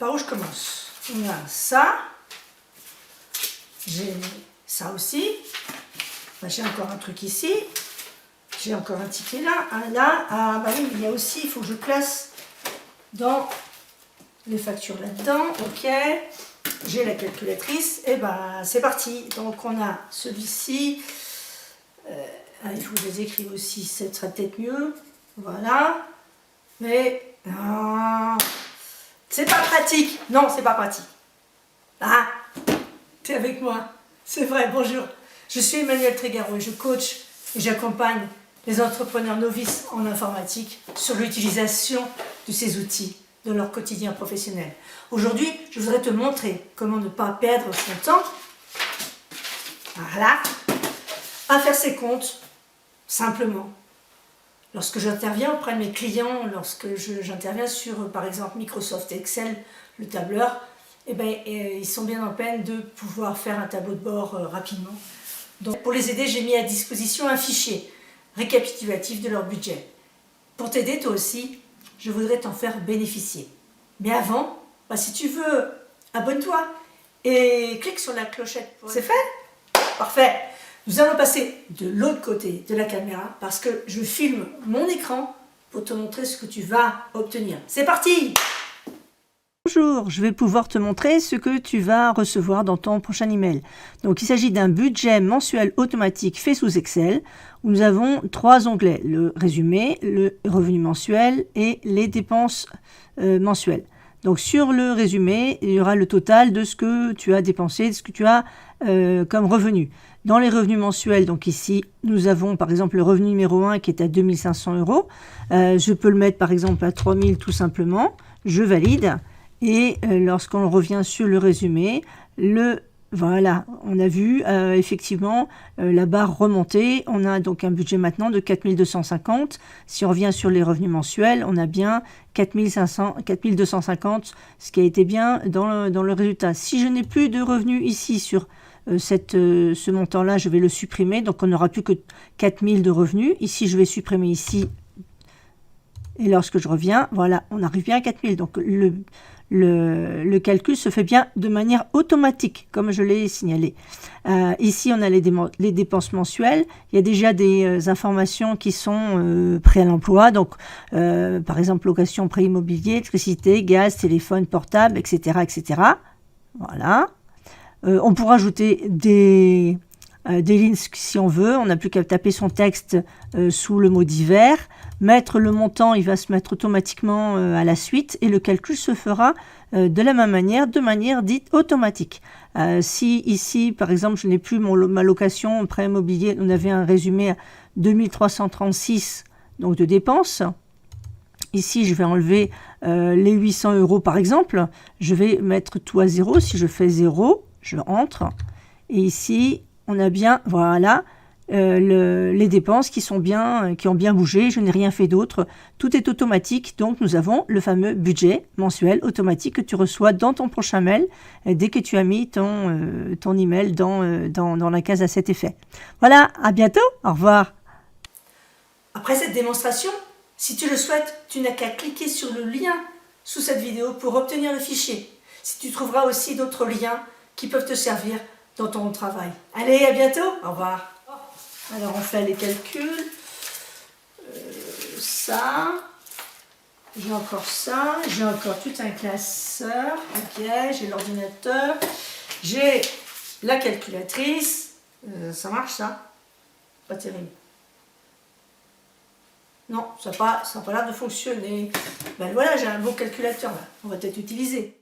par où je commence? On a ça. J'ai ça aussi. Ben, j'ai encore un truc ici. J'ai encore un ticket là. Un là. Ah bah oui, il y a aussi, il faut que je place dans les factures là-dedans. Ok. J'ai la calculatrice. Et ben c'est parti. Donc on a celui-ci. Il faut que je les écrive aussi. Ça sera peut-être mieux. Voilà. Mais c'est pas pratique. Non, c'est pas pratique. Ah, t'es avec moi. C'est vrai, bonjour. Je suis Emmanuelle Trégaro et je coach et j'accompagne les entrepreneurs novices en informatique sur l'utilisation de ces outils dans leur quotidien professionnel. Aujourd'hui, je voudrais te montrer comment ne pas perdre son temps, voilà, à faire ses comptes simplement. Lorsque j'interviens auprès de mes clients, lorsque j'interviens sur, par exemple, Microsoft Excel, le tableur, eh ben, ils sont bien en peine de pouvoir faire un tableau de bord rapidement. Donc, pour les aider, j'ai mis à disposition un fichier récapitulatif de leur budget. Pour t'aider, toi aussi, je voudrais t'en faire bénéficier. Mais avant, bah, si tu veux, abonne-toi et clique sur la clochette. C'est fait? Parfait! Nous allons passer de l'autre côté de la caméra parce que je filme mon écran pour te montrer ce que tu vas obtenir. C'est parti! Bonjour, je vais pouvoir te montrer ce que tu vas recevoir dans ton prochain email. Donc il s'agit d'un budget mensuel automatique fait sous Excel où nous avons 3 onglets, le résumé, le revenu mensuel et les dépenses mensuelles. Donc sur le résumé, il y aura le total de ce que tu as dépensé, de ce que tu as comme revenu. Dans les revenus mensuels, donc ici, nous avons par exemple le revenu numéro 1 qui est à 2500 €. Je peux le mettre par exemple à 3000 tout simplement. Je valide. Et lorsqu'on revient sur le résumé, voilà, on a vu effectivement la barre remonter. On a donc un budget maintenant de 4250. Si on revient sur les revenus mensuels, on a bien 4250, ce qui a été bien dans le résultat. Si je n'ai plus de revenus ici sur ce montant-là, je vais le supprimer. Donc on n'aura plus que 4000 de revenus. Ici, je vais supprimer ici. Et lorsque je reviens, voilà, on arrive bien à 4000. Donc le calcul se fait bien de manière automatique, comme je l'ai signalé. Ici, on a les dépenses mensuelles. Il y a déjà des informations qui sont prêts à l'emploi. Donc, par exemple, location, prêt immobilier, électricité, gaz, téléphone, portable, etc., etc. Voilà. On pourra ajouter des lignes si on veut. On n'a plus qu'à taper son texte sous le mot divers. Mettre le montant, il va se mettre automatiquement à la suite et le calcul se fera de la même manière, de manière dite automatique. Si ici, par exemple, je n'ai plus ma location, prêt immobilier, on avait un résumé à 2336 donc de dépenses. Ici, je vais enlever les 800 € par exemple. Je vais mettre tout à 0. Si je fais 0, je entre. Et ici, on a bien, voilà, les dépenses qui ont bien bougé. Je n'ai rien fait d'autre. Tout est automatique. Donc, nous avons le fameux budget mensuel automatique que tu reçois dans ton prochain mail dès que tu as mis ton email dans la case à cet effet. Voilà, à bientôt. Au revoir. Après cette démonstration, si tu le souhaites, tu n'as qu'à cliquer sur le lien sous cette vidéo pour obtenir le fichier. Si tu trouveras aussi d'autres liens qui peuvent te servir dans ton travail. Allez, à bientôt. Au revoir. Alors, on fait les calculs. Ça. J'ai encore ça. J'ai encore tout un classeur. Ok, j'ai l'ordinateur. J'ai la calculatrice. Ça marche, ça? Pas terrible. Non, ça n'a pas l'air de fonctionner. Ben voilà, j'ai un bon calculateur là. On va peut-être l'utiliser.